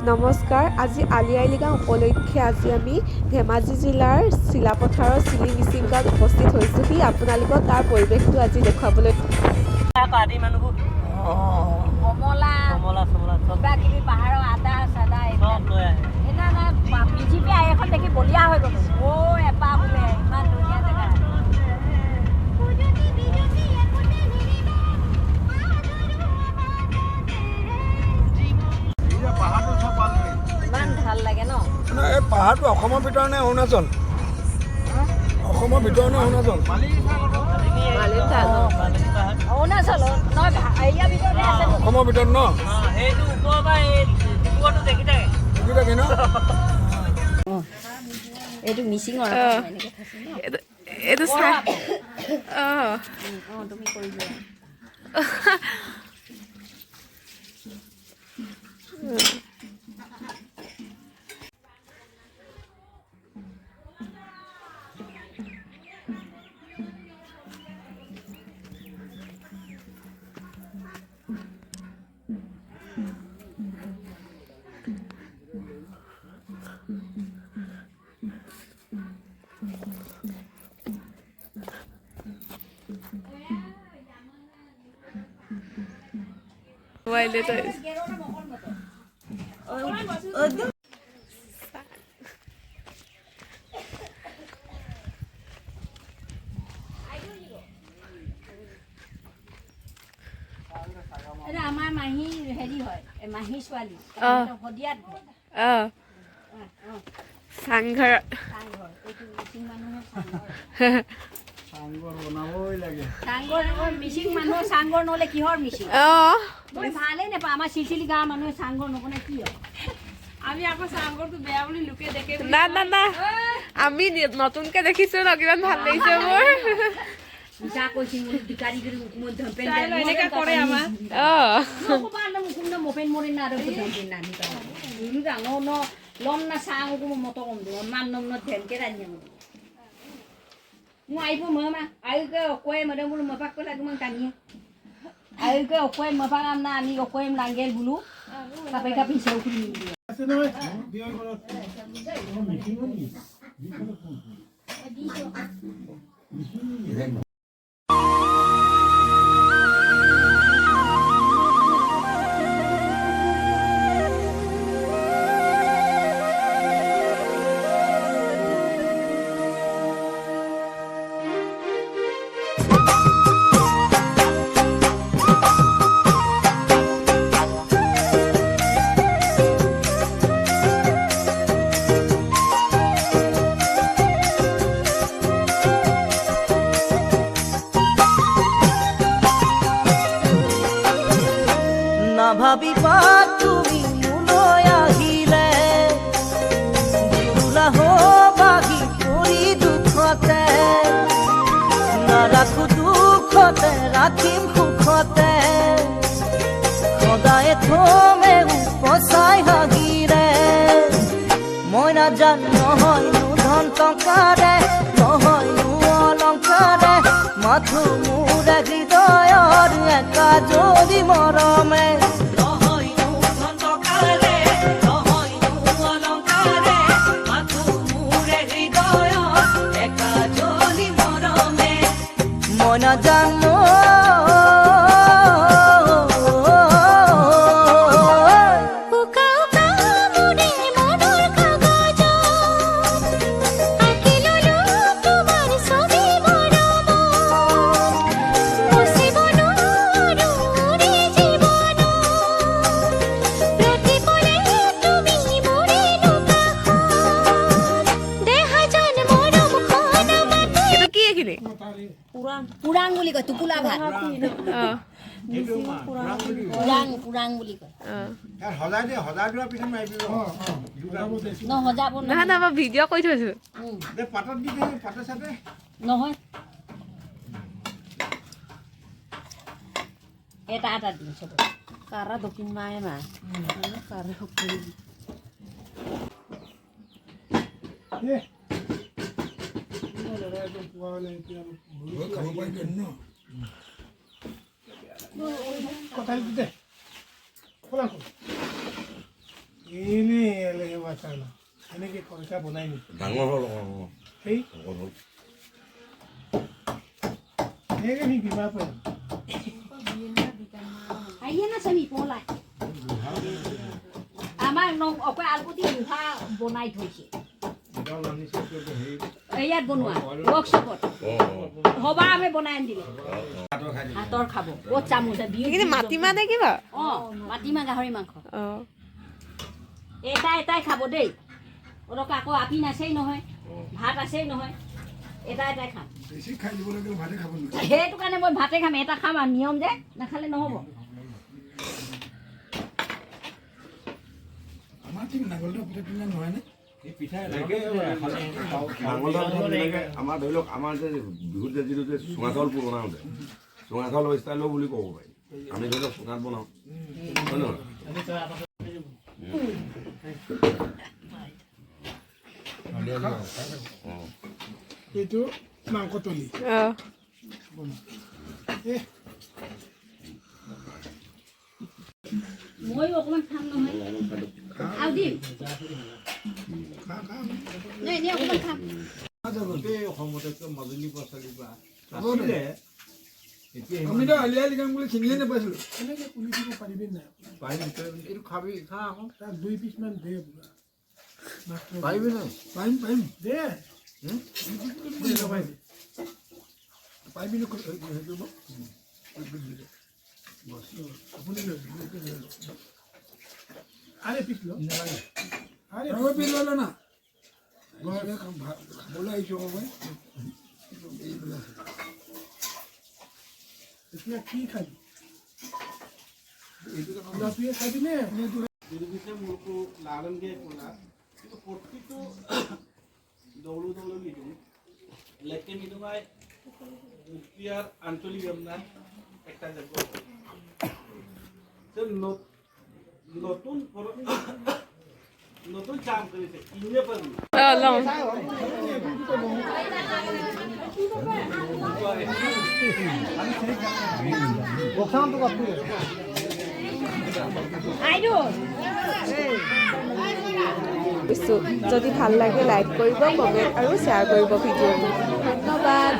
নমস্কাৰ, আজি আলি আই লৃগাং উপলক্ষে আজি আমি ধেমাজি জিলাৰ চিলাপথাৰৰ চিলি মিচিং গাঁৱত উপস্থিত হৈছোঁহি। আপোনালোকক তাৰ পৰিৱেশটো আজি দেখুৱাবলৈ পাহাৰৰ আদা চাদা পিজিপি এখন দেখি বলিয়া হৈ গ'লো। এপাহ বোলে ইমান ধুনীয়া জেগা। ইমান ভাল লাগে ন? এই পাহাৰটো অসমৰ ভিতৰত নে অৰুণাচল? অসমৰ ভিতৰত নে অৰুণাচল? অৰুণাচল অসমৰ ভিতৰত ন? দেখি ন? এইটো মিচিঙৰ এইটো তুমি কৰি যোৱা। আমাৰ মাহী হেৰি হয়, মাহী ছোৱালী শদিয়াত চাংঘৰ মিচিং মানুহৰ চাংঘৰ নহ'লে কিহৰ মিচিং? মই ভালেই নাপাওঁ। আমাৰ চিলচিলি গাঁৱৰ মানুহে চাংঘৰ নবনাই কি হয়? আমি আকৌ চাংঘৰটো বেয়া বুলি লোকে দেখে। না আমি নতুনকে দেখিছো ন, কিমান ভাল লাগিছে মোৰ। এনেকা কৰে আমাৰ। লম না চাং মতো কম দিব মান নম ধ্যানকে রান্না মু আইব মা আইকে অকয় মদে বলু মপাক কলা গুম কানিয়ে আইকে অকয় মপাক আমনা আমি অকয় লাঙ্গেল বুলু তাপে কা পিছে উকুলি নিয়ে আছে নয় বিয় করত মিটিং ভাবিবা তুমি মোলৈ আহিলে জুৰুলা বাগি পৰি দুখতে নাৰাখো দুখতে ৰাখিম সুখতে সদায় থমে উপচাই হাঁহিৰে মই নাজানো নহয়নো ধন টকাৰে নহয়নো অলংকাৰে মাথো মোৰ হৃদয়ৰ একা যদি মৰমে না জানো পুৰাং বুলি কয় টুকুলা ভাত পুৰাং বুলি কয় ভিডিঅ' কৰি থৈছো নহয় এটা এটা দিন চব কাৰা দক্ষিণ মায়ে মা কাৰা সকলো কথা দে এনেকৈ খৰিকা বনাই নি ডাঙৰ হ'ল সেই শকত হ'ল এনেকৈ সি বিমাৰ পৰে আহিয়ে না চেমি পলাই আমাৰ অকল আলপতি লোহা বনাই থৈছে ইয়াত বনোৱা ৱৰ্কশ্বপত হবা আমি বনাই আনিলে হাতৰ খাব ক'ত চামুচ কিন্তু মাটিমাহ নে কিবা অঁ মাটিমাহ গাহৰি মাংস অঁ এটাই খাব দেই অলপ আকৌ আপিন আছেই নহয় ভাত আছেই নহয় এটাই খাম বেছি খাই দিব লাগিলে ভাতে খাব নোৱাৰে সেইটো কাৰণে মই ভাতে খাম এটা খাম আৰু নিয়ম যে নাখালে নহ'ব আমাৰ ঠিক নাগলটা পিঠা পিঠা নহয় নে আমাৰ ধৰি লওক আমাৰ যে বিহুত যে যিটো যে চুঙা চাউল বনাওঁ যে চুঙা চাউল ষ্টাইলৰ বুলি ক'ব পাৰি আমি ধৰি লওক চুঙাত বনাওঁ হয় নহয় এইটো মাংসতলি অঁ ময়ো অকণমান খাম নহয় আৰু দিম এনেই অকণমান খাম আমিতো আলি আলি গাম বুলি চিনিয়ে নাপাইছিলোঁ এনেকৈ পুলি দিব পাৰিবি নাই এইটো খাবি খা আকৌ তাক 2 পিচমান দে পাৰিবি নাই পাৰিম দে পাৰিবি আপুনি আরে পিছ লো আরে পিছ লো না খাবলৈ আহিছোঁ মই এতিয়া কি খাবি এইটো খাবি নে মোৰটো লালনকে ক'লা কিন্তু প্ৰতিটো দৌৰো লিখো লেকে মিনুৱাই মুক্তিয়াৰ আঞ্চলিক আপনাৰ একটা জায়গা নতুন চাম কৰেছে ইন্ডিয়া পাৰবি যদি ভাল লাগে লাইক কৰিব কমেণ্ট আৰু শ্বেয়াৰ কৰিব ভিডিঅ'টো ধন্যবাদ